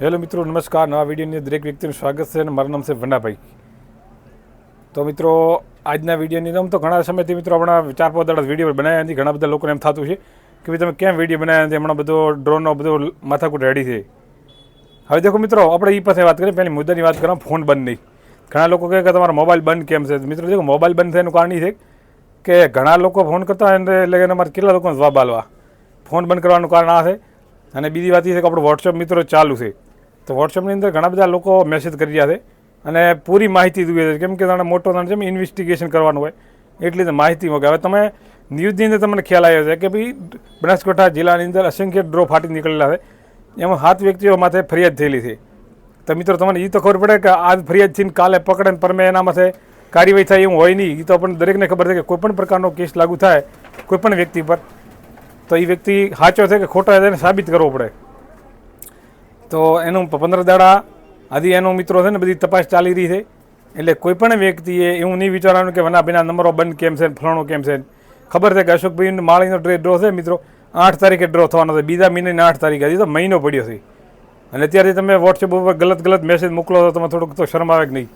Hello મિત્રો, નમસ્કાર. નવા વિડીયોની દરેક વ્યક્તિનું સ્વાગત છે અને મારું નામ છે વંડાભાઈ. તો મિત્રો, આજના વિડીયોની અંદર તો ઘણા સમયથી મિત્રો આપણા 4-5 દાડા વિડીયો બનાવ્યા નથી. ઘણા બધા લોકોને એમ થતું છે કે ભાઈ તમે કેમ વિડીયો બનાવ્યા નથી, હમણાં બધો ડ્રોનનો બધો માથાકૂટ રેડી છે. હવે દેખો મિત્રો, આપણે એ પાસે વાત કરીએ, પહેલી મુદ્દાની વાત કરો, ફોન બંધ નહીં. ઘણા લોકો કહે કે તમારો મોબાઈલ બંધ કેમ છે. મિત્રો દેખો, મોબાઈલ બંધ થયાનું કારણ એ છે કે ઘણા લોકો ફોન કરતા હોય એટલે અમારે કેટલા લોકોને જવાબ આપવા. ફોન બંધ કરવાનું કારણ આ છે. અને બીજી વાત એ છે કે આપણું વોટ્સઅપ મિત્રો ચાલુ છે. તો વોટ્સઅપની અંદર ઘણા બધા લોકો મેસેજ કરી રહ્યા છે અને પૂરી માહિતી જોઈએ છે. કેમ કે તમને મોટો છે ઇન્વેસ્ટિગેશન કરવાનું હોય એટલી તો માહિતી મોગે. હવે તમે ન્યૂઝની અંદર તમને ખ્યાલ આવ્યો છે કે ભાઈ બનાસકાંઠા જિલ્લાની અંદર અસંખ્ય ડ્રો ફાટી નીકળેલા છે. એમાં 7 વ્યક્તિઓ માથે ફરિયાદ થયેલી છે. તો મિત્રો તમને એ તો ખબર પડે કે આજ ફરિયાદ થઈને કાલે પકડે ને પરમે એના માથે કાર્યવાહી થાય એવું હોય નહીં. એ તો આપણને દરેકને ખબર છે કે કોઈપણ પ્રકારનો કેસ લાગુ થાય કોઈપણ વ્યક્તિ પર તો એ વ્યક્તિ સાચો છે કે ખોટો છે એને સાબિત કરવો પડે. તો એનું 15 દાડા આદિ એનો મિત્રો છે ને બધી તપાસ ચાલી રહી છે. એટલે કોઈપણ વ્યક્તિએ એવું નહીં વિચારવાનું કે વનાભીના નંબરો બંધ કેમ છે, ફલાણો કેમ છે. ખબર છે કે અશોકભાઈ માળીનો ડ્રો છે મિત્રો 8 તારીખે ડ્રો થવાનો છે, બીજા મહિનાની 8 તારીખે. હજી તો મહિનો પડ્યો છે અને અત્યારે તમે વોટ્સએપ ઉપર ગલત મેસેજ મોકલો તો તમે થોડુંક તો શરમ આવે કે નહીં.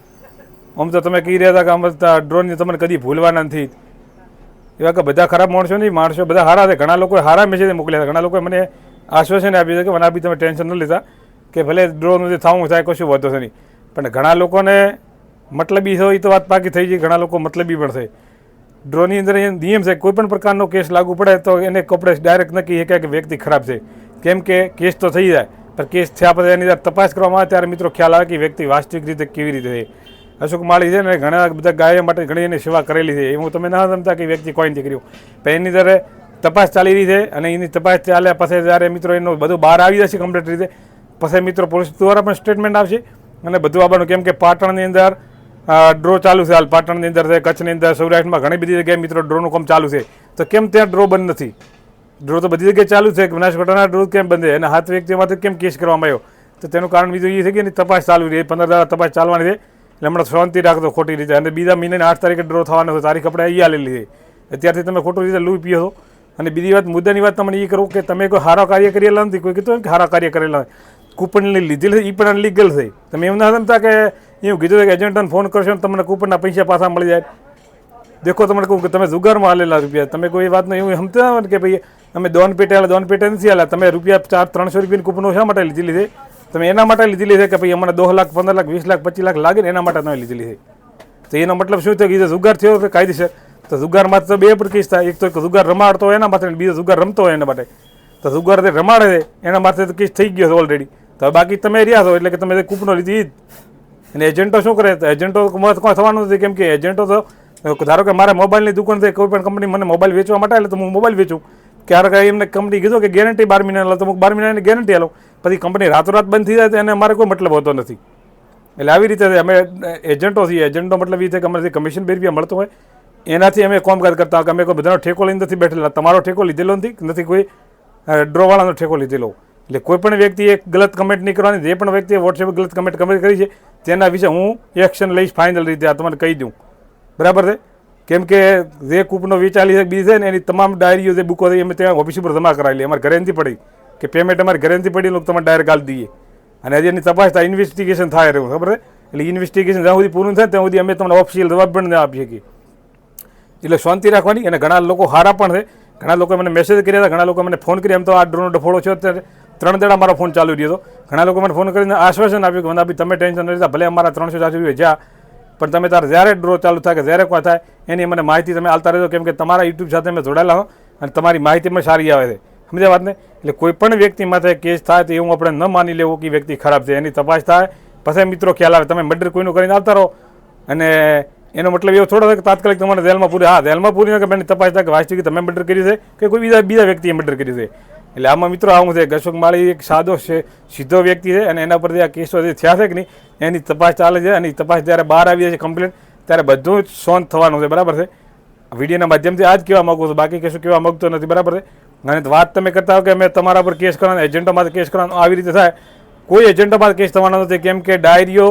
આમ તો તમે કહી રહ્યા હતા કે આમ ડ્રોનની તમને કદી ભૂલવાના નથી. એવા કે બધા ખરાબ માણસો નહીં, માણસો બધા સારા છે. ઘણા લોકોએ સારા મેસેજ મોકલ્યા. ઘણા લોકોએ મને આશ્વાસન આપ્યું છે કે વનાભી તમે ટેન્શન ન લેતા, કે ભલે ડ્રોનું જે થવું થાય કશું વધો છે નહીં. પણ ઘણા લોકોને મતલબી હોય તો વાત પાકી થઈ જાય. ઘણા લોકો મતલબી પણ છે. ડ્રોની અંદર નિયમ છે, કોઈ પણ પ્રકારનો કેસ લાગુ પડે તો એને કપડે ડાયરેક્ટ નક્કી શકાય કે વ્યક્તિ ખરાબ છે. કેમ કે કેસ તો થઈ જાય, પણ કેસ થયા પછી એની તપાસ કરવામાં આવે ત્યારે મિત્રો ખ્યાલ આવે કે વ્યક્તિ વાસ્તવિક રીતે કેવી રીતે છે. અશોક માળી છે ને ઘણા બધા ગાયો માટે ઘણી એની સેવા કરેલી છે. એવું તમે ના સમજતા કે વ્યક્તિ કોઈ નથી કર્યું. પણ એની અંદર તપાસ ચાલી રહી છે અને એની તપાસ ચાલ્યા પછી જ્યારે મિત્રો એનું બધું બહાર આવી જશે કમ્પ્લીટ રીતે, પછી મિત્રો પોલીસ દ્વારા પણ સ્ટેટમેન્ટ આવશે અને બધું આવવાનું. કેમ કે પાટણની અંદર ડ્રો ચાલુ છે હાલ. પાટણની અંદર છે, કચ્છની અંદર, સૌરાષ્ટ્રમાં ઘણી બધી જગ્યાએ મિત્રો ડ્રોનું કામ ચાલુ છે. તો કેમ ત્યાં ડ્રો બંધ નથી? ડ્રો તો બધી જગ્યાએ ચાલુ છે. બનાસકાંઠાના ડ્રો કેમ બંધ છે અને 7 વ્યક્તિઓમાંથી કેમ કેસ કરવામાં આવ્યો? તો તેનું કારણ બીજું એ છે કે એની તપાસ ચાલુ રહી. 15 દાડા તપાસ ચાલવાની છે. એટલે હમણાં શાંતિ રાખતો ખોટી રીતે. અને બીજા મહિનાની 8 તારીખે ડ્રો થવાનો છે. તારીખ આપણે અહીંયા લેલી છે. અત્યારથી તમે ખોટું રીતે લૂ પીઓ છો. અને બીજી વાત, મુદ્દાની વાત તમને એ કરું કે તમે કોઈ સારા કાર્ય કરેલા નથી. કોઈ કીધું કે સારા કાર્ય કરેલા કૂપનની લીધેલી છે એ પણ અનલીગલ છે. તમે એમ ના સમજતા કે એવું કીધું કે એજન્ટને ફોન કરશો ને તમને કૂપનના પૈસા પાછા મળી જાય. દેખો તમને કહું કે તમે જુગારમાં હાલેલા રૂપિયા. તમે કોઈ વાતનું એવું સમજતા હોય કે ભાઈ અમે દોન પેટે નથી હાલ્યા. તમે રૂપિયા 300 રૂપિયાની કૂપનો શા માટે લીધેલી છે? તમે એના માટે લીધેલી છે કે ભાઈ અમને 2 લાખ, 15 લાખ, 20 લાખ, 25 લાખ લાગે ને એના માટે તમે લીધેલી છે. તો એનો મતલબ શું થયો કે જુગાર થયો કે કાયદેસર? તો જુગારમાં તો 2 કેસ થાય. એક તો જુગાર રમાડતો હોય એના માટે, બીજો જુગાર રમતો હોય એના માટે. તો જુગાર જે રમાડે છે એના માટે તો કેસ થઈ ગયો છે ઓલરેડી. તો બાકી તમે રહ્યા છો એટલે કે તમે કૂપનો લીધી જ. અને એજન્ટો શું કરે? તો એજન્ટો કોઈ થવાનું નથી. કેમ કે એજન્ટો તો ધારો કે મારે મોબાઈલની દુકાન છે, કોઈ પણ કંપની મને મોબાઈલ વેચવા માટે એટલે તો હું મોબાઈલ વેચું. ક્યારેક એમને કંપની કીધું કે ગેરંટી 12 મહિના લો, તો હું 12 મહિનાની ગેરંટી આલો. પછી કંપની રાતોરાત બંધ થઈ જાય તો એને અમારે કોઈ મતલબ હોતો નથી. એટલે આવી રીતે અમે એજન્ટો છીએ. એજન્ટો મતલબ એ છે કે અમારે કમિશન 2 રૂપિયા મળતો હોય એનાથી અમે કામકાજ કરતા હોય. કે અમે કોઈ બધાનો ઠેકો લઈને નથી બેઠેલા. તમારો ઠેકો લીધેલો નથી, કોઈ ડ્રોવાળાનો ઠેકો લીધેલો. એટલે કોઈ પણ વ્યક્તિએ ગલત કમેન્ટ નહીં કરવાની. જે પણ વ્યક્તિએ વોટ્સએપ ગલત કમેન્ટ કરી છે તેના વિશે હું એક્શન લઈશ ફાઇનલ રીતે. આ તમને કહી દઉં, બરાબર છે? કેમ કે જે કૂપનો વેચાલી છે બીજી છે ને એની તમામ ડાયરીઓ જે બુકો અમે ત્યાં ઓફિસ ઉપર જમા કરાવેલી. અમારે ઘરે નથી પડી કે પેમેન્ટ અમારે ઘરે નથી પડી, લોકો તમારે ડાયરેક્ટ આપી દઈએ. અને હજી એની તપાસ થાય, ઇન્વેસ્ટિગેશન થાય રહ્યું, ખબર છે? એટલે ઇન્વેસ્ટિગેશન જ્યાં સુધી પૂરું થાય ત્યાં સુધી અમે તમને ઓફિશિયલ જવાબ પણ ના આપી શકીએ. એટલે શાંતિ રાખવાની. અને ઘણા લોકો સારા પણ છે. ઘણા લોકો મને મેસેજ કર્યા હતા, ઘણા લોકો મને ફોન કર્યા. એમ તો આ ડ્રોનો ડફોળો છે અત્યારે 3 દાડા મારો ફોન ચાલુ રહ્યો હતો. ઘણા લોકો મને ફોન કરીને આશ્વાસન આપ્યું કે વંદાભાઈ તમે ટેન્શન ન લેતા, ભલે અમારા 300-400 રૂપિયા જ્યાં, પણ તમે તારે જ્યારે ડ્રો ચાલુ થાય કે જ્યારે કોઈ થાય એની મને માહિતી તમે આલતા રહેજો. કેમ કે તમારા યુટ્યુબ સાથે મેં જોડાયેલા હો અને તમારી માહિતી પણ સારી આવે છે. સમજ્યા વાતને? એટલે કોઈ પણ વ્યક્તિ માથે કેસ થાય તો એવું આપણે ન માની લેવું કે વ્યક્તિ ખરાબ છે. એની તપાસ થાય પછી મિત્રો ખ્યાલ આવે. તમે મર્ડર કોઈનું કરીને આવતા રહો અને એનો મતલબ એવો થોડો છે કે તાત્કાલિક તમારે જેલમાં પૂરી. હા, જેલમાં પૂરી કે એની તપાસ થાય કે વાસ્તવિક તમે મર્ડર કર્યું છે કે કોઈ બીજા વ્યક્તિએ મર્ડર કર્યું છે. એટલે આમાં મિત્રો આવું છે. અશોક માળી એક સાદો સીધો વ્યક્તિ છે અને એના પર જે આ કેસો જે થયા છે કે નહીં એની તપાસ ચાલે છે. અને તપાસ જ્યારે બહાર આવી જાય છે કમ્પ્લેટ ત્યારે બધું જ શાંત થવાનું છે, બરાબર છે? વિડીયોના માધ્યમથી આ જ કહેવા માગું છું, બાકી કશું કહેવા માગતો નથી, બરાબર છે? અને વાત તમે કરતા હો કે મેં તમારા પર કેસ કરવાનો, એજન્ટોમાં કેસ કરવાનો, આવી રીતે થાય. કોઈ એજન્ટોમાં કેસ થવાનો નથી. કેમ કે ડાયરીઓ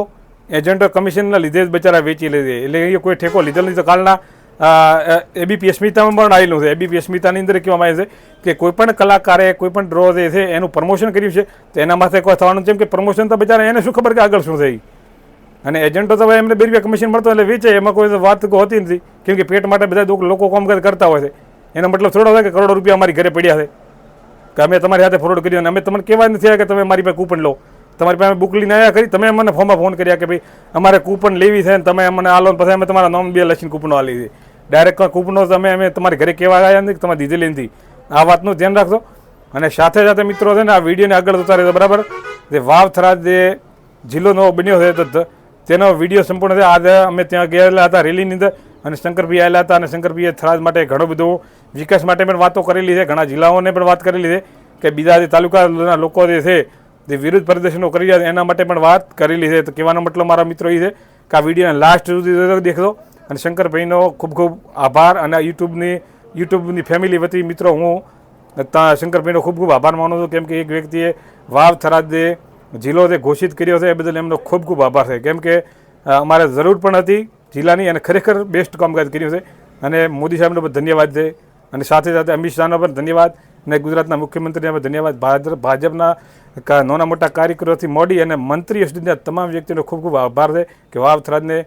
એજન્ટો કમિશનના લીધે જ બચારા વેચી લે છે. એટલે એ કોઈ ઠેકો લીધેલો નથી. તો કાલના એબીપી અસ્મિતામાં પણ આવેલું છે. એબીપી અસ્મિતાની અંદર કહેવામાં આવે છે કે કોઈપણ કલાકારે કોઈપણ ડ્રો જે છે એનું પ્રમોશન કર્યું છે તો એના માથે કોઈ થવાનું છે, કે પ્રમોશન તો બિચારા એને શું ખબર કે આગળ શું થઈ. અને એજન્ટો તો એમને 2 રૂપિયા કમિશન મળતો એટલે વેચે, એમાં કોઈ વાત હોતી નથી, કેમ કે પેટ માટે બધા લોકો કામ કરતા હોય છે. એનો મતલબ થોડો હોય કે કરોડો રૂપિયા અમારી ઘરે પડ્યા છે કે અમે તમારી સાથે ફ્રોડ કર્યો અને અમે તમને કહેવા નથી આવ્યા કે તમે મારી પાસે કૂપન લો. તમારી પાસે બુક લઈને આવ્યા કરી, તમે અમને ફોનમાં ફોન કર્યા કે ભાઈ અમારે કૂપન લેવી છે ને તમે અમને આ લો, પછી અમે તમારા નામ 2 લખીને કૂપનો આલી છે. ડાયરેક્ટ કૂપનો અમે તમારી ઘરે કહેવા આવ્યા નથી કે તમારે દીધેલી નથી. આ વાતનું ધ્યાન રાખજો. અને સાથે સાથે મિત્રો છે ને આ વિડીયોને આગળ જતા રહેજો, બરાબર. જે વાવ થરાદ જે જિલ્લો નવો બન્યો છે તો તેનો વિડીયો સંપૂર્ણ છે. આજે અમે ત્યાં ગયેલા હતા રેલીની અંદર અને શંકરભાઈ આવેલા હતા અને શંકરભાઈએ થરાદ માટે ઘણો બધો વિકાસ માટે પણ વાતો કરેલી છે, ઘણા જિલ્લાઓને પણ વાત કરેલી છે કે બીજા જે તાલુકાના લોકો જે છે જે વિરુદ્ધ પ્રદર્શનો કરી રહ્યા છે એના માટે પણ વાત કરેલી છે. તો કહેવાનો મતલબ મારા મિત્રો એ છે કે આ વિડીયોને લાસ્ટ સુધી દેખજો. અને શંકરભાઈનો ખૂબ ખૂબ આભાર. અને યુટ્યુબની ફેમિલી વતી મિત્રો હું શંકરભાઈનો ખૂબ ખૂબ આભાર માનું છું, કેમ કે એક વ્યક્તિએ વાવ થરાદ જે જિલ્લો જે ઘોષિત કર્યો છે એ બદલ એમનો ખૂબ ખૂબ આભાર છે, કેમ કે અમારે જરૂર પણ હતી જિલ્લાની અને ખરેખર બેસ્ટ કામકાજ કર્યું છે. અને મોદી સાહેબનો પણ ધન્યવાદ છે અને સાથે સાથે અમિત શાહનો પણ ધન્યવાદ અને ગુજરાતના મુખ્યમંત્રીને પણ ધન્યવાદ. ભાજપના નાના મોટા કાર્યકરોથી મોડી અને મંત્રીઓ સુધીના તમામ વ્યક્તિનો ખૂબ ખૂબ આભાર છે કે વાવ થરાદને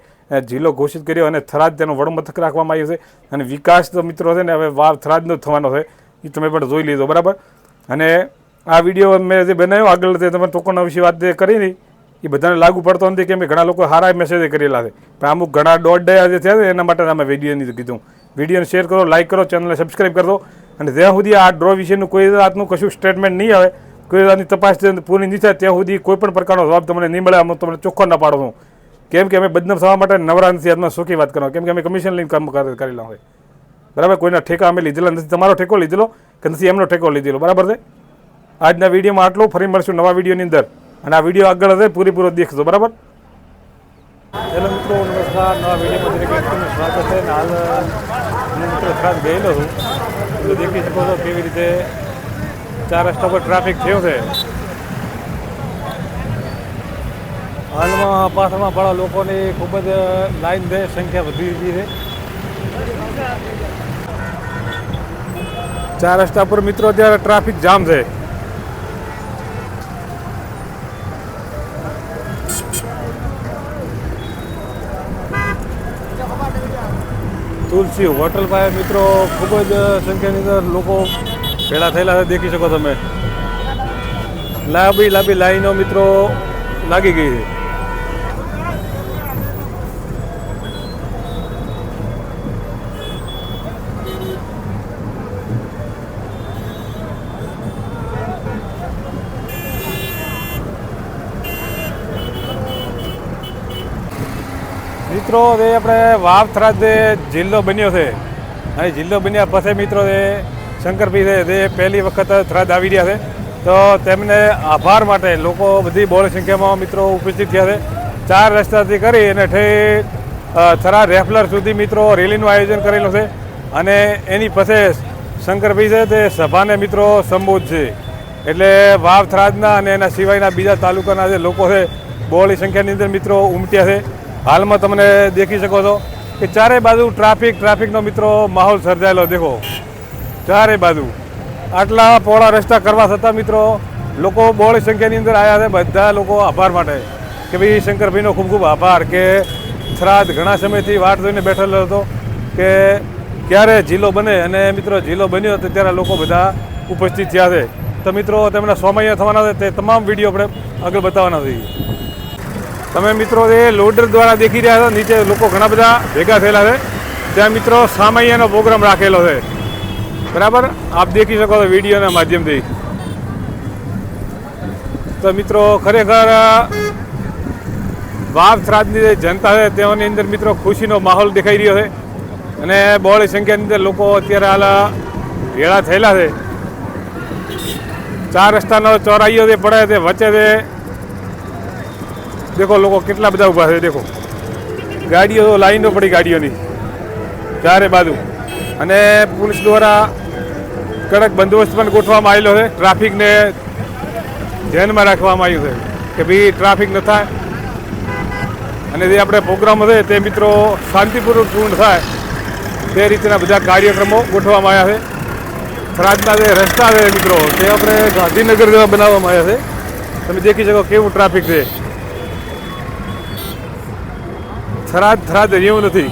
જિલ્લો ઘોષિત કર્યો અને થરાદ તેનું વડમથક રાખવામાં આવ્યું છે. અને વિકાસ તો મિત્રો છે ને હવે વાવ થરાદનો જ થવાનો છે, એ તમે પણ જોઈ લીધો, બરાબર. અને આ વિડીયો મેં જે બનાવ્યો આગળ તે તમે ટોકનના વિશે વાત જે કરી નહીં એ બધાને લાગુ પડતો નથી, કેમ કે ઘણા લોકો સારા મેસેજ કરેલા છે, પણ અમુક ઘણા દોઢ જે થયા છે એના માટે અમે વિડીયોની કીધું. વિડીયોને શેર કરો, લાઇક કરો, ચેનલને સબસ્ક્રાઈબ કરો. અને જ્યાં સુધી આ ડ્રો વિશેનું કોઈ જાતનું કશું સ્ટેટમેન્ટ નહીં આવે, કોઈ જાતની તપાસ પૂરી નહીં થાય ત્યાં સુધી કોઈ પણ પ્રકારનો જવાબ તમને નહીં મળે. હું તમને ચોખ્ખો ના પાડું છું, કેમ કે અમે બદનામ થવા માટે નવરા નથી. આત્મા સુખી વાત કરો, કેમ કે અમે કમિશન લઈને કામ કરેલા હોય, બરાબર. કોઈના ઠેકા અમે લીધેલા નથી. તમારો ઠેકો લીધેલો કે નથી એમનો ઠેકો લીધેલો, બરાબર છે. આજના વિડીયોમાં આટલું. ફરી મળશું નવા વિડીયોની અંદર અને આ વિડીયો આગળ હશે પૂરેપૂરો દેખજો, બરાબર. હેલો મિત્રો, નમસ્કાર. નવા વિડીયોમાં દરેક વ્યક્તિનું સ્વાગત છે. હાલ હું મિત્રો થરાદ ગયેલો છું તો દેખી શકો છો કેવી રીતે 4 રસ્તા પર ટ્રાફિક થયો છે. હાલમાં પાછળમાં પણ લોકોની ખૂબ જ લાઈન છે, સંખ્યા વધી રહી છે. 4 રસ્તા પર મિત્રો અત્યારે ટ્રાફિક જામ છે. તુલસી હોટલ પાસે મિત્રો ખૂબ જ સંખ્યાની અંદર લોકો ભેળા થયેલા છે, દેખી શકો તમે. લાંબી લાઈનો મિત્રો લાગી ગઈ છે. મિત્રો એ આપણે વાવ થરાદ જે જિલ્લો બન્યો છે અને જિલ્લો બન્યા પછી મિત્રો એ શંકરભાઈ છે તે પહેલી વખત થરાદ આવી રહ્યા છે, તો તેમને આભાર માટે લોકો બધી બહોળી સંખ્યામાં મિત્રો ઉપસ્થિત થયા છે. 4 રસ્તાથી કરી અને થરાદ રેફલર સુધી મિત્રો રેલીનું આયોજન કરેલું છે અને એની પછી શંકરભાઈ છે તે સભાને મિત્રો સંબોધશે. એટલે વાવ થરાદના અને એના સિવાયના બીજા તાલુકાના જે લોકો છે બહોળી સંખ્યાની અંદર મિત્રો ઉમટ્યા છે. હાલમાં તમને દેખી શકો છો કે ચારે બાજુ ટ્રાફિકનો મિત્રો માહોલ સર્જાયેલો દેખો. ચારે બાજુ આટલા પહોળા રસ્તા કરવા છતાં મિત્રો લોકો બહોળી સંખ્યાની અંદર આવ્યા છે. બધા લોકો આભાર માટે કે ભાઈ શંકરભાઈનો ખૂબ ખૂબ આભાર કે થરાદ ઘણા સમયથી વાટ જોઈને બેઠેલો હતો કે ક્યારે જિલ્લો બને, અને મિત્રો જિલ્લો બન્યો તો ત્યારે લોકો બધા ઉપસ્થિત થયા છે. તો મિત્રો તેમના સોમૈયા થવાના છે તે તમામ વિડીયો આપણે આગળ બતાવવાના છીએ. તમે મિત્રો એ લોડર દ્વારા દેખી રહ્યા છો, નીચે લોકો ઘણા બધા ભેગા થયેલા છે. ત્યાં મિત્રો સામૈયાનો પ્રોગ્રામ રાખેલો છે, બરાબર. આપ દેખી શકો છો વિડીયોના માધ્યમથી. તો મિત્રો ખરેખર વાવ થરાદની જે જનતા છે તેઓની અંદર મિત્રો ખુશીનો માહોલ દેખાઈ રહ્યો છે અને બહોળી સંખ્યાની અંદર લોકો અત્યારે હાલ ભેળા થયેલા છે. 4 રસ્તાનો ચોરાઈઓ જે પડે તે વચ્ચે તે દેખો લોકો કેટલા બધા ઊભા છે. દેખો ગાડીઓ લાઈનો પડી ગાડીઓની ચારે બાજુ, અને પોલીસ દ્વારા કડક બંદોબસ્ત પણ ગોઠવવામાં આવેલો છે. ટ્રાફિકને ધ્યાનમાં રાખવામાં આવ્યું છે કે ભાઈ ટ્રાફિક ન થાય અને જે આપણે પ્રોગ્રામ છે તે મિત્રો શાંતિપૂર્વક પૂર્ણ થાય તે રીતના બધા કાર્યક્રમો ગોઠવવામાં આવ્યા છે. થરાદના જે રસ્તા છે મિત્રો તે આપણે ગાંધીનગર જેવા બનાવવામાં આવ્યા છે. તમે દેખી શકો કેવું ટ્રાફિક છે. થરાદ એવું નથી.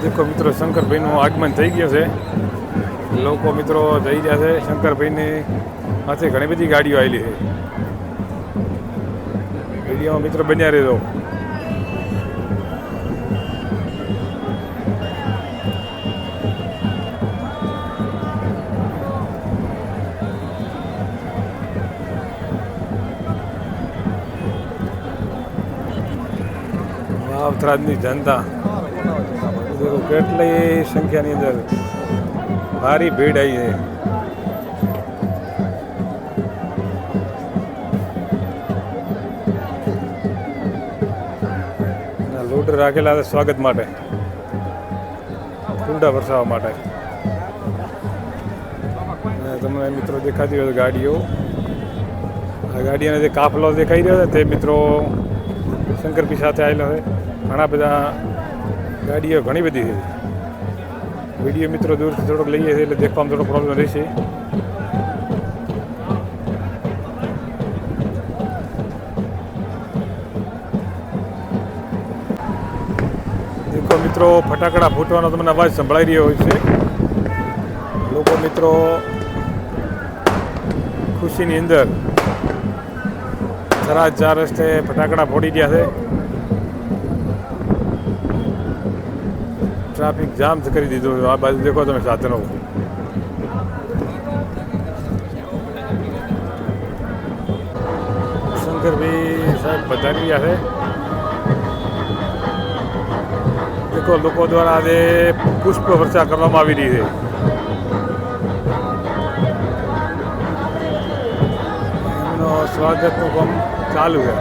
દેખો મિત્રો શંકરભાઈનું આગમન થઈ ગયું છે. લોકો મિત્રો જઈ રહ્યા છે. શંકરભાઈની સાથે ઘણી બધી ગાડીઓ આવેલી છે. વિડીયોમાં મિત્રો બન્યા રહેજો. વાવથરાદની જનતા કેટલી સંખ્યાની અંદર ભારી ભીડ આવી છે. લોડર રાખેલા છે સ્વાગત માટે, કુંડા વરસાવવા માટે. તમને મિત્રો દેખાતી હોય ગાડીઓ, આ ગાડીઓને જે કાફલો દેખાઈ રહ્યો છે તે મિત્રો શંકરભાઈ સાથે આવેલો છે. ઘણા બધા ગાડીઓ ઘણી બધી છે. વિડીયો મિત્રો દૂરથી થોડોક લઈએ છીએ એટલે દેખવામાં થોડો પ્રોબ્લેમ રહેશે. દેખો મિત્રો ફટાકડા ફૂટવાનો તમને અવાજ સંભળાઈ રહ્યો હોય છે. લોકો મિત્રો ખુશીની અંદર થરાદ 4 રસ્તે ફટાકડા ફોડી રહ્યા છે. ટ્રાફિક જામ કરી દીધું. આ બાજુ દેખો તમે સાધનો. શંકરભાઈ સાહેબ પધારી રહ્યા છે. દેખો લોકો દ્વારા આજે પુષ્પ વર્ષા કરવામાં આવી રહી છે. એમનો સ્વાગતનું કામ ચાલુ છે.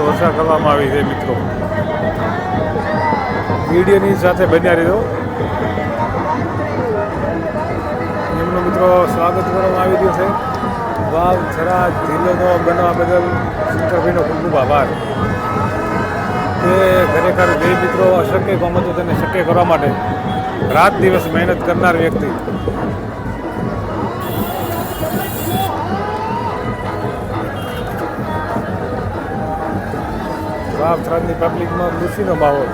વર્ષા કરવામાં આવી છે. મિત્રો વિડીયોની સાથે બન્યા રહેજો. એમનું મિત્રો સ્વાગત કરવામાં આવી રહ્યું છે. વાવ થરાદ જિલ્લો બનવા બદલ શંકરભાઈનો ખૂબ ખૂબ આભાર. તે ખરેખર જે મિત્રો અશક્ય કામ હતું તેને શક્ય કરવા માટે રાત દિવસ મહેનત કરનાર વ્યક્તિ. વાવથરાદની પબ્લિકમાં ખુશીનો માહોલ.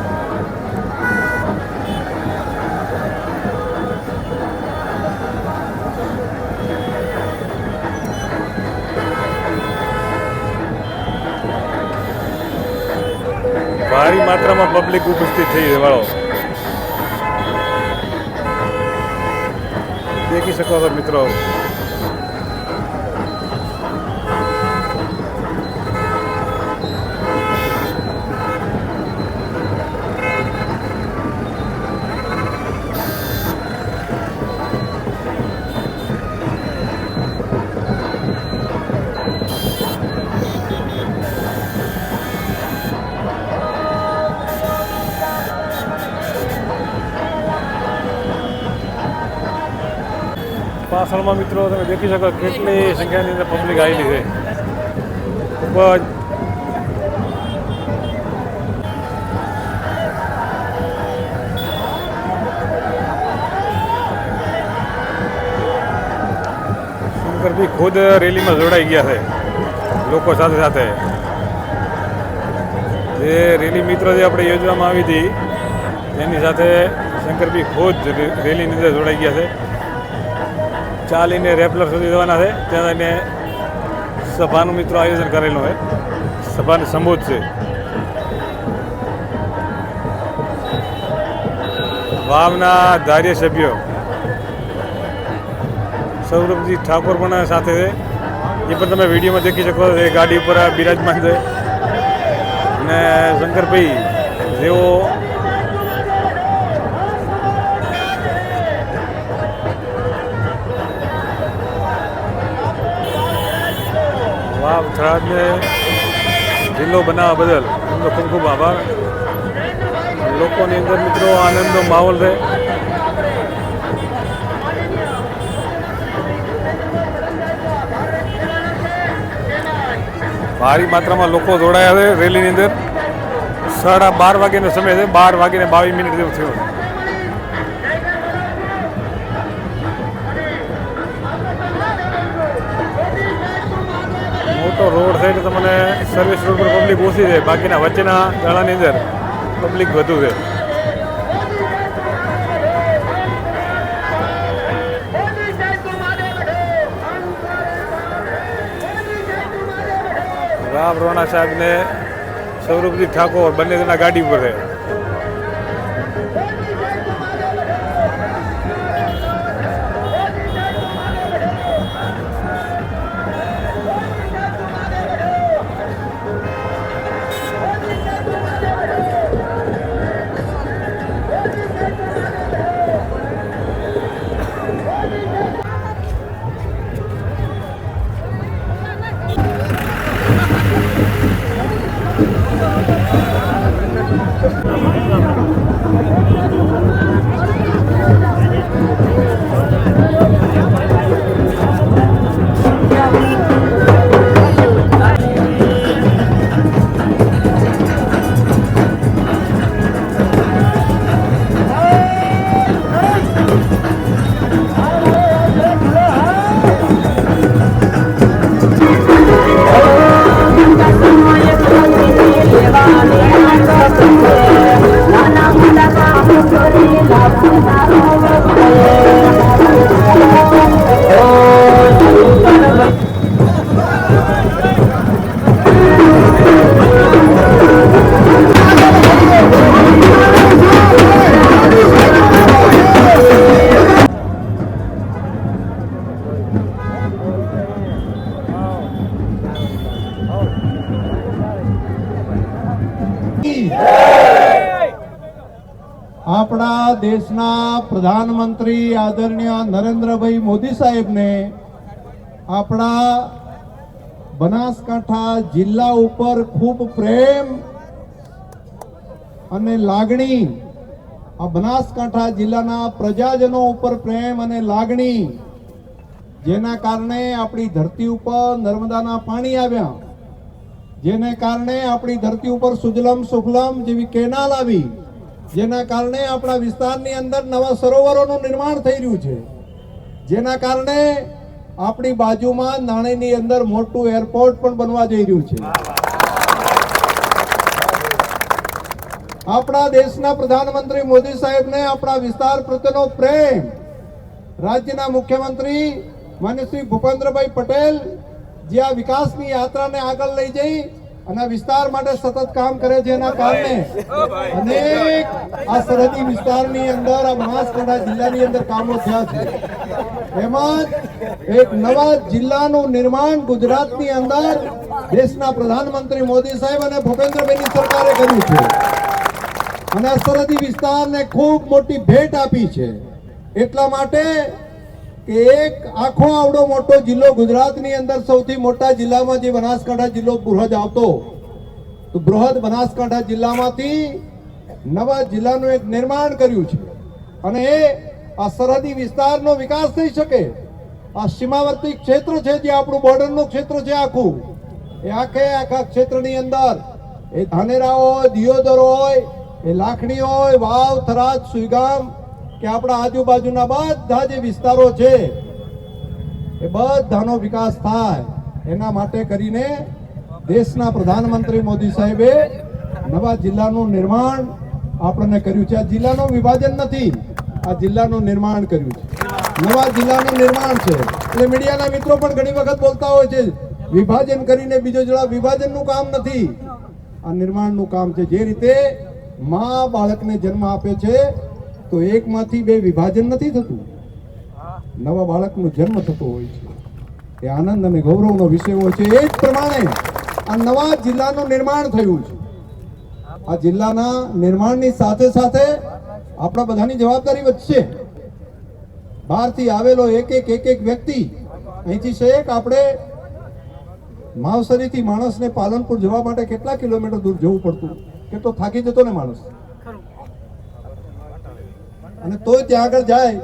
ભારી માત્રામાં પબ્લિક ઉપસ્થિત થઈ વાળો દેખી શકો છો મિત્રો. પાછળમાં મિત્રો તમે દેખી શકો કેટલી સંખ્યાની અંદર પબ્લિક આવેલી છે. ખૂબ જ શંકરભાઈ ખુદ રેલીમાં જોડાઈ ગયા છે લોકો સાથે સાથે. જે રેલી મિત્રો જે આપણે યોજવામાં આવી હતી તેની સાથે શંકરભાઈ ખુદ રેલીની અંદર જોડાઈ ગયા છે. ચાલીને રેપલર સુધી જવાના છે. ત્યાં એને સભાનું મિત્રો આયોજન કરેલું છે. સભાને સંબોધશે. વાવના ધારાસભ્યો સૌરભજી ઠાકોર પણ સાથે છે. એ પણ તમે વિડીયોમાં દેખી શકો છો. એ ગાડી ઉપર બિરાજમાન છે. અને શંકરભાઈ જેઓ વાવ થરાદને જિલ્લો બનાવવા બદલ એમનો ખૂબ ખૂબ આભાર. લોકોની અંદર મિત્રો આનંદનો માહોલ છે. ભારી માત્રામાં લોકો જોડાયા છે રેલીની અંદર. 12:30 વાગ્યાનો સમય છે. 12:22 જેવું થયું. મોટો રોડ છે એટલે તમને સર્વિસ રોડ પર પબ્લિક ઓછી છે. બાકીના વચ્ચેના ગાળાની અંદર પબ્લિક વધુ છે. રામ રોણા સાહેબ ને સૌરભજી ઠાકોર બંને જણા ગાડી ઉપર છે. આપણા દેશના પ્રધાનમંત્રી આદરણીય નરેન્દ્રભાઈ મોદી સાહેબને આપણા બનાસકાંઠા જિલ્લા ઉપર ખૂબ પ્રેમ અને લાગણી, આ બનાસકાંઠા જિલ્લાના પ્રજાજનો ઉપર પ્રેમ અને લાગણી, જેના કારણે આપણી ધરતી ઉપર નર્મદાના પાણી આવ્યા, જેને કારણે આપણી ધરતી ઉપર સુજલમ સુફલમ જેવી કેનાલ આવી, જેના કારણે આપણા વિસ્તારની અંદર નવા સરોવરોનું નિર્માણ થઈ રહ્યું છે, જેના કારણે આપણી બાજુમાં નાણીની અંદર મોટું એરપોર્ટ પણ બનવા જઈ રહ્યું છે. આપણા દેશના પ્રધાનમંત્રી મોદી સાહેબને આપણા વિસ્તાર પ્રત્યેનો પ્રેમ, રાજ્યના મુખ્યમંત્રી માન્ય શ્રી ભૂપેન્દ્રભાઈ પટેલ જે આ વિકાસની યાત્રાને આગળ લઈ જઈ અને આ વિસ્તાર માટે સતત કામ કરે છે. એના કારણે અનેક આ સરહદી વિસ્તારની અંદર આ બનાસકાંઠા જિલ્લાની અંદર કામો થયા છે. એમાં એક નવા જિલ્લાનું નિર્માણ ગુજરાતની અંદર દેશના પ્રધાનમંત્રી મોદી સાહેબ અને ભૂપેન્દ્રભાઈની સરકારે કર્યું છે. અને આ સરહદી વિસ્તારને ખૂબ મોટી ભેટ આપી છે. એટલા માટે કે એક આખો આવડો મોટો જિલ્લો ગુજરાતની અંદર સૌથી મોટા જિલ્લામાં જે બનાસકાંઠા જિલ્લો બૃહદ આવતો, તો બૃહદ બનાસકાંઠા જિલ્લામાંથી નવા જિલ્લાનું એક નિર્માણ કર્યું છે. અને એ આ સરહદી વિસ્તારનો વિકાસ થઈ શકે. આ સીમાવર્તી ક્ષેત્ર છે, જે આપણું બોર્ડરનું ક્ષેત્ર છે આખું, એ આખા ક્ષેત્રની અંદર એ ધાનેરા હોય, દિયોદર હોય, એ લાખણી હોય, વાવ, થરાદ, સુઈગામ કે આપણા આજુબાજુના બધા જે વિસ્તારો છે એ બધાનો વિકાસ થાય, એના માટે કરીને દેશના પ્રધાનમંત્રી મોદી સાહેબે નવા જિલ્લાનું નિર્માણ આપણને કર્યું છે. આ જિલ્લાનું વિભાજન નથી, આ જિલ્લાનું નિર્માણ કર્યું છે. નવા જિલ્લાનું નિર્માણ છે. એટલે મીડિયાના મિત્રો પણ ઘણી વખત બોલતા હોય છે વિભાજન કરીને બીજો જિલ્લા. વિભાજનનું કામ નથી, આ નિર્માણનું કામ છે. જે રીતે માં બાળકને જન્મ આપે છે તો એકમાંથી બે વિભાજન નથી થતું, નવા બાળકનો જન્મ થતો હોય છે. એ આનંદ અને ગૌરવનો વિષય હોય છે. એ જ પ્રમાણે આ નવા જિલ્લાનું નિર્માણ થયું છે. આ જિલ્લાના નિર્માણની સાથે સાથે આપણા બધાની જવાબદારી વધશે. બહારથી આવેલો એક એક વ્યક્તિ અહીંથી છેક આપણે માવસરીથી માણસને પાલનપુર જવા માટે કેટલા કિલોમીટર દૂર જવું પડતું, કેટલો થાકી જતો ને માણસ. અને તોય ત્યાં આગળ જાય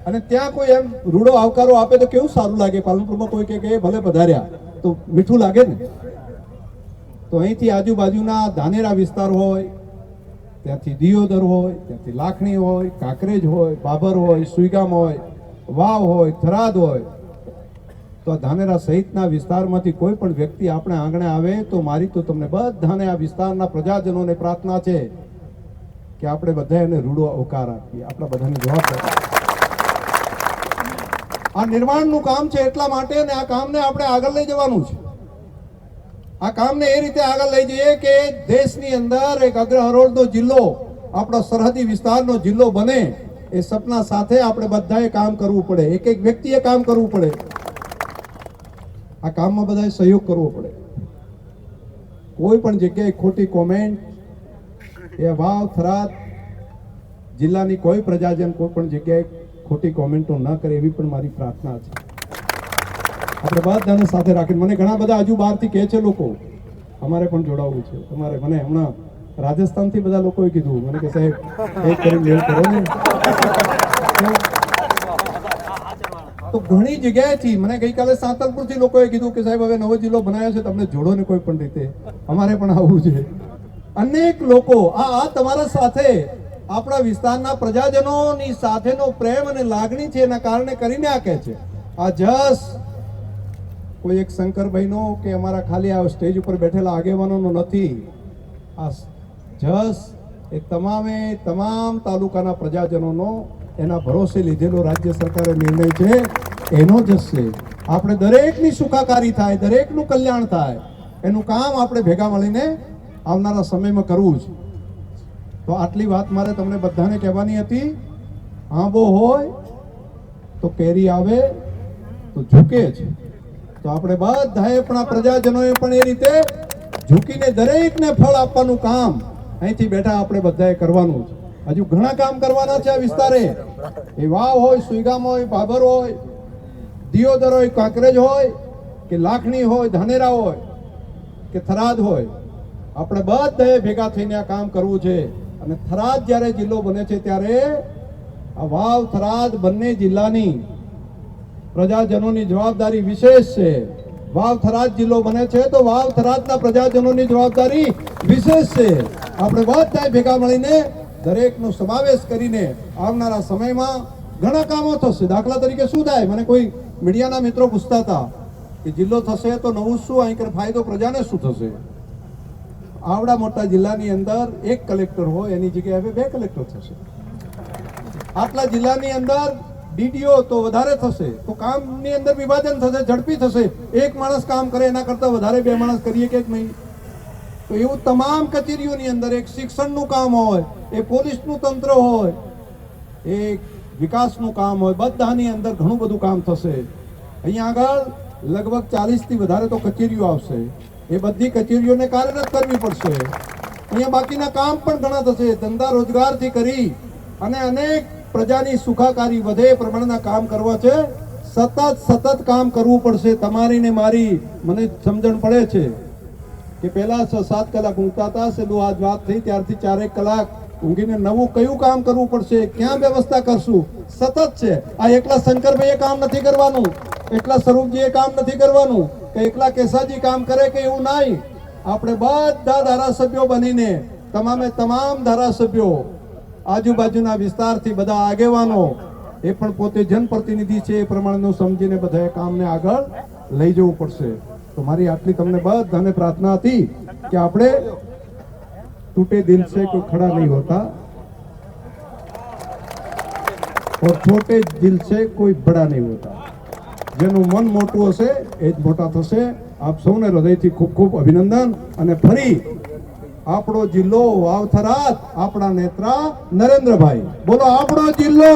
અને ત્યાં કોઈ એમ રૂડો આવકારો આપે તો કેવું સારું લાગે. પાલનપુરમાં કોઈ કે ભલે પધાર્યા તો મીઠું લાગે ને. તો અહીંથી આજુબાજુના ધાનેરા વિસ્તાર હોય, ત્યાંથી દિયોદર હોય, ત્યાંથી લાખણી હોય, કાંકરેજ હોય, બાબર હોય, સુઈગામ હોય, વાવ હોય, થરાદ હોય, તો આ ધાનેરા સહિતના વિસ્તારમાંથી કોઈ પણ વ્યક્તિ આપણે આંગણે આવે તો મારી તો તમને બધાને આ વિસ્તારના પ્રજાજનોને પ્રાર્થના છે કે આપણે બધા એને રૂડો આવકાર આપીએ. આપણા બધાની જવાબદારી. આ નિર્માણનું કામ છે એટલા માટે, અને આ કામને આપણે આગળ લઈ જવાનું છે. આ કામને એ રીતે આગળ લઈ જઈએ કે દેશની અંદર એક અગ્ર હરોળનો જિલ્લો, આપણો સરહદી વિસ્તારનો જિલ્લો બને. એ સપના સાથે આપણે બધાએ કામ કરવું પડે. એક એક વ્યક્તિએ કામ કરવું પડે. આ કામમાં બધાએ સહયોગ કરવો પડે. કોઈ પણ જગ્યાએ ખોટી કોમેન્ટ એ વાવ, થરાદ જિલ્લાની કોઈ પ્રજાજન કોઈ પણ જગ્યાએ ખોટી કોમેન્ટો ન કરે એવી પણ મારી પ્રાર્થના છે. આપણે બધાને સાથે રાખીને, મને ઘણા બધા હજુ બહારથી કહે છે લોકો અમારે પણ જોડાવવું છે તમારે. મને હમણાં રાજસ્થાનથી બધા લોકોએ કીધું મને કે સાહેબ એક કરી મેળ કરો ને. તો ઘણી જગ્યાએથી મને ગઈકાલે સાંતલપુરથી લોકોએ કીધું કે સાહેબ હવે નવો જિલ્લો બનાવ્યો છે, તમને જોડો ને કોઈ પણ રીતે, અમારે પણ આવવું છે. અનેક લોકો આ તમારા સાથે આપણા વિસ્તારના પ્રજાજનોની સાથેનો પ્રેમ અને લાગણી છે એના કારણે કરીને આ કહે છે. આ જસ કોઈ એક શંકરભાઈનો કે અમારા ખાલી આ સ્ટેજ ઉપર બેઠેલા આગેવાનોનો નથી. આ જસ એ તમામ તાલુકાના પ્રજાજનોનો એના ભરોસે લીધેલો રાજ્ય સરકારે નિર્ણય છે, એનો જસ છે. આપણે દરેકની સુખાકારી થાય, દરેકનું કલ્યાણ થાય, એનું કામ આપણે ભેગા મળીને આવનારા સમયમાં કરવું છે. તો આટલી વાત મારે તમને બધાને કહેવાની હતી. આંબો હોય તો કેરી આવે તો ઝૂકે છે. તો આપણે બધાએ પણ આ પ્રજાજનોએ પણ એ રીતે ઝૂકીને દરેકને ફળ આપવાનું કામ અહીંથી બેઠા આપણે બધાએ કરવાનું છે. હજુ ઘણા કામ કરવાના છે આ વિસ્તારે. એ વાવ હોય, સુઈગામ હોય, બાબર હોય, દિયોદર હોય, કાંકરેજ હોય કે લાખણી હોય, ધાનેરા હોય કે થરાદ હોય, આપણે બધાએ ભેગા થઈને આ કામ કરવું છે. અને થરાદ જ્યારે જિલ્લો બને છે ત્યારે આ વાવ, થરાદ બંને જિલ્લાની પ્રજાજનોની જવાબદારી વિશેષ છે. વાવ, થરાદ જિલ્લો બને છે તો વાવ, થરાદના પ્રજાજનોની જવાબદારી વિશેષ છે. આપણે બધાએ ભેગા મળીને દરેકનો સમાવેશ કરીને આવનારા સમયમાં ઘણા કામો થશે. દાખલા તરીકે શું થાય, મને કોઈ મીડિયાના મિત્રો પૂછતા હતા કે જિલ્લો થશે તો નવું શું, અહીં ફાયદો પ્રજાને શું થશે. આવડા મોટા જિલ્લાની અંદર એક કલેક્ટર હોય એની જગ્યાએ હવે 2 કલેક્ટર થશે. આટલા જિલ્લાની અંદર ડીડીઓ તો વધારે થશે, તો કામની અંદર વિભાજન થશે, ઝડપી થશે. એક માણસ કામ કરે એના કરતા વધારે 2 માણસ કરીએ કે નહીં. તો એવું તમામ કચેરીઓની અંદર એક શિક્ષણનું કામ હોય, એ પોલીસનું તંત્ર હોય, એક વિકાસનું કામ હોય, બધાની અંદર ઘણું બધું કામ થશે. અહીંયા આગળ લગભગ 40 થી વધારે તો કચેરીઓ આવશે. એ બધી કચેરીઓને કાર્યરત કરવી પડશે. અહીંયા બાકીના કામ પણ ઘણા થશે. ધંધા રોજગારથી કરી અને અનેક પ્રજાની સુખાકારી વધે એ પ્રમાણેના કામ કરવા છે. સતત કામ કરવું પડશે. તમારી ને મારી મને સમજણ પડે છે કે પહેલા 6-7 કલાક ઊંઘતા હતા. છેલ્લું આજ વાત થઈ ત્યારથી 4 કલાક ઊંઘીને નવું કયું કામ કરવું પડશે, ક્યાં વ્યવસ્થા કરશું, સતત છે. આ એકલા શંકરભાઈએ કામ નથી કરવાનું, એકલા સ્વરૂપજીએ કામ નથી કરવાનું, કે એકલા કેસાજી કામ કરે કે એવું નહીં. આપણે બધા ધારાસભ્યો બનીને તમામ ધારાસભ્યો, આજુબાજુના વિસ્તારથી બધા આગેવાનો, એ પણ પોતે જનપ્રતિનિધિ છે, એ પ્રમાણેનું સમજીને બધાએ કામને આગળ લઈ જવું પડશે. તો મારી આટલી તમને બધાને પ્રાર્થના હતી કે આપણે टूटे दिल से कोई खड़ा नहीं होता और छोटे दिल से कोई बड़ा नहीं होता. જેનું મન મોટું હશે એ જ મોટા થશે. આપ સૌને હૃદયથી ખૂબ ખૂબ અભિનંદન. અને ફરી આપણો જિલ્લો વાવથરાદ, આપણા નેતા નરેન્દ્રભાઈ. બોલો આપણો જિલ્લો,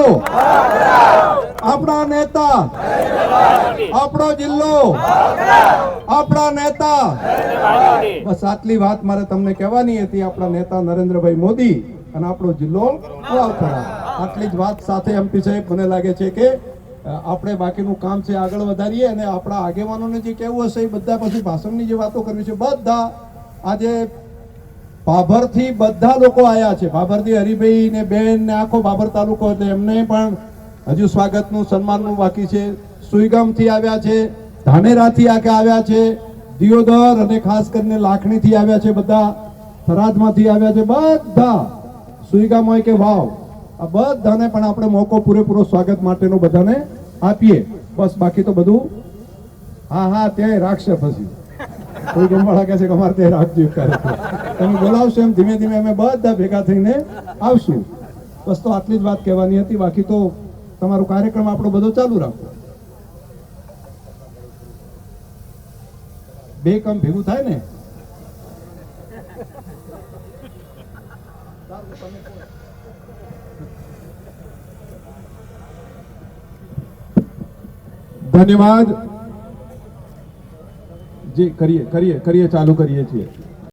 આપણા નેતા, આપણો જિલ્લો, આપણા નેતા. બસ આટલી વાત મારે તમને કહેવાની હતી. આપણા નેતા નરેન્દ્રભાઈ મોદી અને આપણો જિલ્લો વાવથરાદ. આટલી જ વાત સાથે એમપી સાહેબ મને લાગે છે કે આપણે બાકીનું કામ છે આગળ વધારીએ અને આપણા આગેવાનોને જે કહેવું હશે એ બધા પછી ભાષણની જે વાતો કરવી છે, બધા આજે ભાભરથી બધા લોકો આવ્યા છે. ભાભરથી હરિભાઈ ને બેન ને આખો ભાભર તાલુકો, એટલે એમને પણ હજુ સ્વાગતનું સન્માનનું બાકી છે. સુઈગામથી આવ્યા છે, ધાનેરાથી આવ્યા છે, દિયોદર અને ખાસ કરીને લાખણીથી આવ્યા છે, બધા થરાદમાંથી આવ્યા છે. બધા સુઈગામ હોય કે વાવ, આ બધાને પણ આપણે મોકો પૂરેપૂરો સ્વાગત માટેનો બધાને આપીએ. બસ બાકી તો બધું હા ત્યાં રાખશે. પછી કોઈ ગમવાળા કહે છે કે અમારે ત્યાં રાખજો. તમે બોલાવશો એમ ધીમે ધીમે અમે બધા ભેગા થઈને આવશું. બસ તો આટલી જ વાત કહેવાની હતી. બાકી તો તમારો કાર્યક્રમ આપણો બધો ચાલુ રાખો. બે કામ ભેગું થાય ને. ધન્યવાદ. જી કરીએ ચાલુ કરીએ છીએ.